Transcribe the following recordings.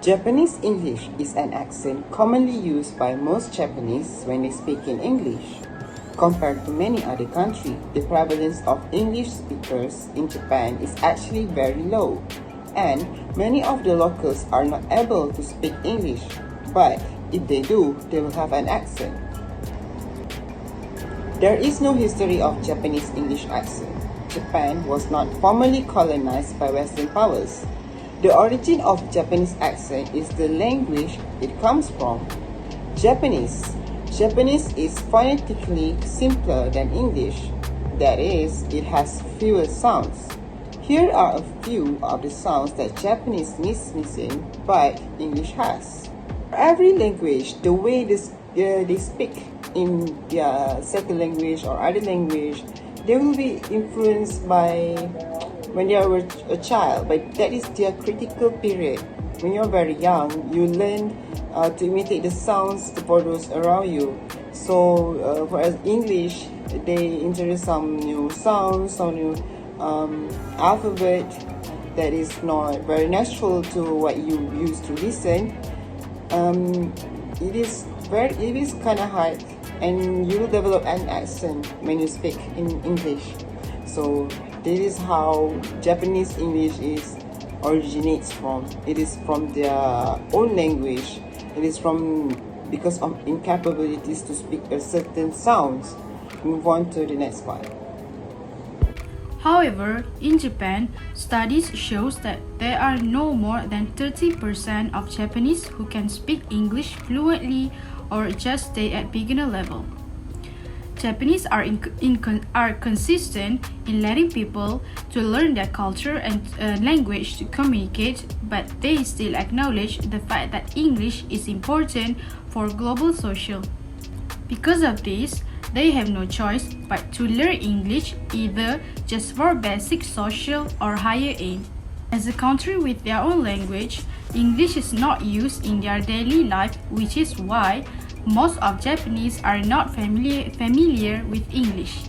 Japanese English is an accent commonly used by most Japanese when they speak in English. Compared to many other countries, the prevalence of English speakers in Japan is actually very low, and many of the locals are not able to speak English, but if they do, they will have an accent. There is no history of Japanese English accent. Japan was not formally colonized by Western powers. The origin of Japanese accent is the language it comes from. Japanese. Japanese is phonetically simpler than English. That is, it has fewer sounds. Here are a few of the sounds that Japanese is missing, but English has. For every language, the way they speak in their second language or other language, they will be influenced by when they are a child, but that is their critical period. When you're very young, you learn to imitate the sounds for those around you. So, for English, they introduce some new sounds, some new alphabet that is not very natural to what you used to listen. It is kind of hard, and you will develop an accent when you speak in English. So this is how Japanese English originates from. It is from their own language. It is from because of incapabilities to speak a certain sounds. Move on to the next one. However, in Japan, studies shows that there are no more than 30% of Japanese who can speak English fluently or just stay at beginner level. Japanese are consistent in letting people to learn their culture and language to communicate, but they still acknowledge the fact that English is important for global social. Because of this, they have no choice but to learn English either just for basic social or higher aim. As a country with their own language, English is not used in their daily life, which is why most of Japanese are not familiar with English.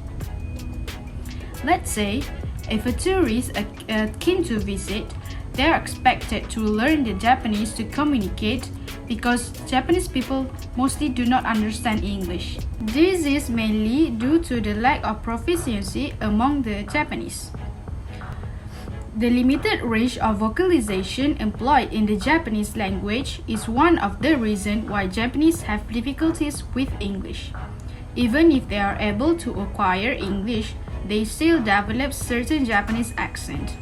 Let's say, if a tourist keen to visit, they are expected to learn the Japanese to communicate because Japanese people mostly do not understand English. This is mainly due to the lack of proficiency among the Japanese. The limited range of vocalization employed in the Japanese language is one of the reasons why Japanese have difficulties with English. Even if they are able to acquire English, they still develop certain Japanese accent.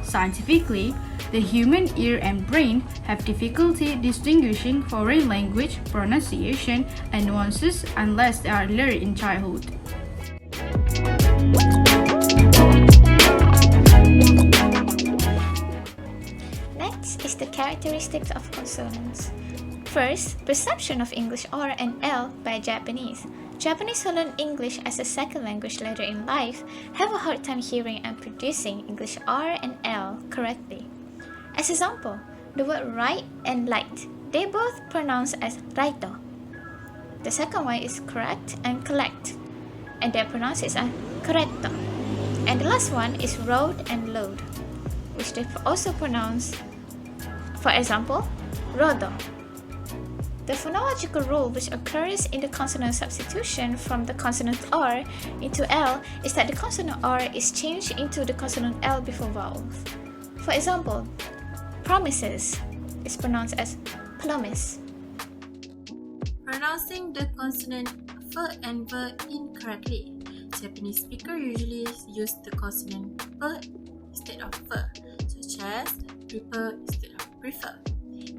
Scientifically, the human ear and brain have difficulty distinguishing foreign language pronunciation and nuances unless they are learned in childhood. Next is the characteristics of consonants. First, perception of English R and L by Japanese. Japanese who learn English as a second language later in life have a hard time hearing and producing English R and L correctly. As example, the word right and light, they both pronounce as raito. The second one is correct and collect, and they pronounce it as corretto. And the last one is road and load, which they also pronounce, for example, rodo. The phonological rule which occurs in the consonant substitution from the consonant R into L is that the consonant R is changed into the consonant L before vowels. For example, promises is pronounced as promise. Pronouncing the consonant f and v incorrectly. Japanese speakers usually use the consonant p instead of f, such as prefer instead of prefer.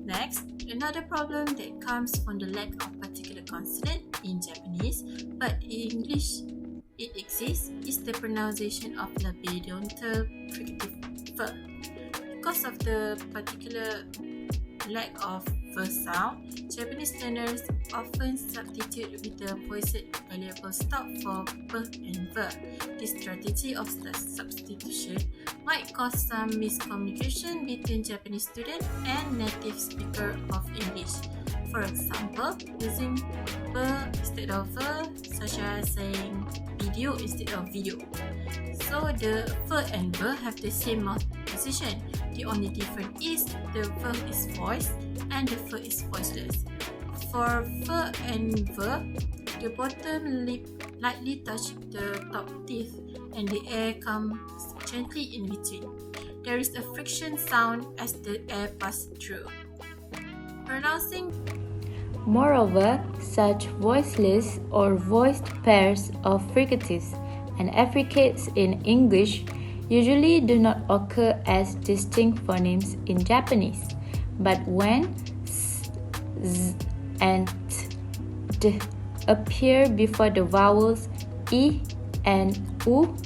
Next, another problem that comes from the lack of particular consonant in Japanese, but in English it exists, is the pronunciation of labiodental fricative f. Because of the particular lack of v sound, Japanese learners often substitute with the voiced variable stop for p and v. This strategy of substitution might cause some miscommunication between Japanese students and native speakers of English. For example, using p instead of v, such as saying video instead of video. So the f and v have the same mouth position. The only difference is the v is voiced and the F is voiceless. For F and V, the bottom lip lightly touch the top teeth and the air comes gently in between. There is a friction sound as the air passes through. Pronouncing. Moreover, such voiceless or voiced pairs of fricatives and affricates in English usually do not occur as distinct phonemes in Japanese, but when s, z, and t, d appear before the vowels I and U,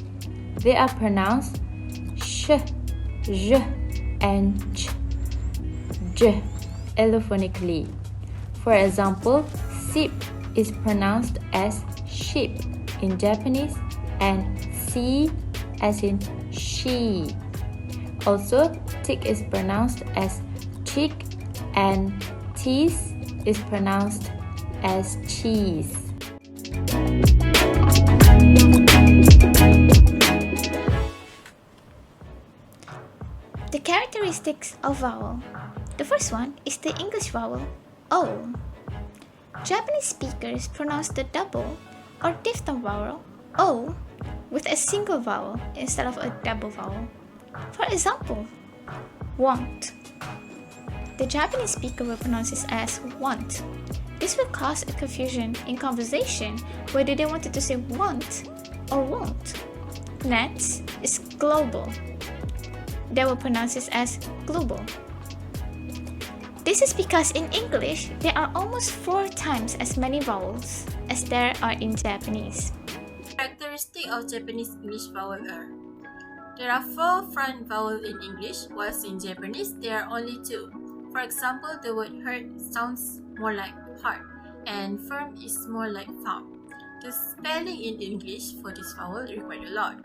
they are pronounced sh, j, and ch, j allophonically. For example, sip is pronounced as sheep in Japanese and si as in she. Also, tick is pronounced as chick and tease is pronounced as cheese. The characteristics of vowel. The first one is the English vowel O. Japanese speakers pronounce the double or diphthong vowel O with a single vowel instead of a double vowel. For example, want. The Japanese speaker will pronounce it as want. This will cause a confusion in conversation whether they wanted to say want or won't. Next is global. They will pronounce it as global. This is because in English, there are almost 4 times as many vowels as there are in Japanese. Characteristic of Japanese English vowel are. There are 4 front vowels in English, whilst in Japanese there are only 2. For example, the word hurt sounds more like heart, and firm is more like farm. The spelling in English for this vowel requires a lot.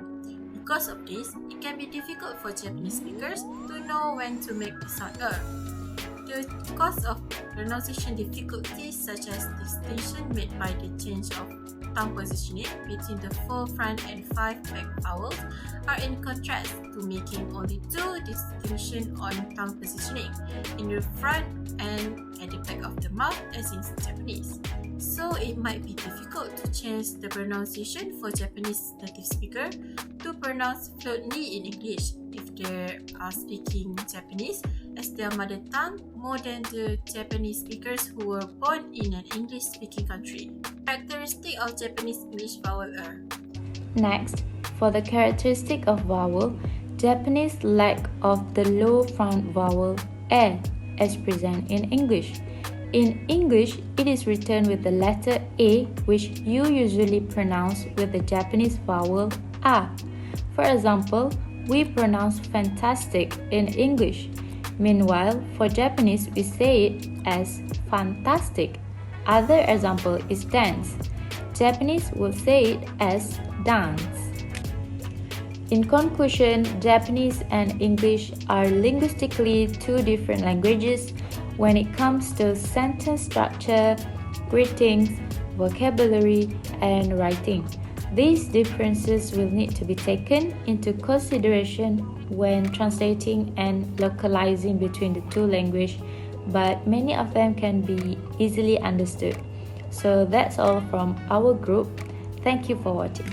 Because of this, it can be difficult for Japanese speakers to know when to make the sound The cause of pronunciation difficulties such as distinction made by the change of tongue positioning between the 4 front and 5 back vowels are in contrast to making only 2 distinctions on tongue positioning in the front and at the back of the mouth as in Japanese. So it might be difficult to change the pronunciation for Japanese native speaker to pronounce fluently in English if they are speaking Japanese as their mother tongue more than the Japanese speakers who were born in an English-speaking country. Characteristic of Japanese English vowel are. Next, for the characteristic of vowel, Japanese lack of the low front vowel A as present in English. In English, it is written with the letter A, which you usually pronounce with the Japanese vowel A. For example, we pronounce fantastic in English. Meanwhile, for Japanese, we say it as fantastic. Other example is dance. Japanese will say it as dance. In conclusion, Japanese and English are linguistically 2 different languages when it comes to sentence structure, greetings, vocabulary, and writing. These differences will need to be taken into consideration when translating and localizing between the 2 languages, but many of them can be easily understood. So that's all from our group. Thank you for watching.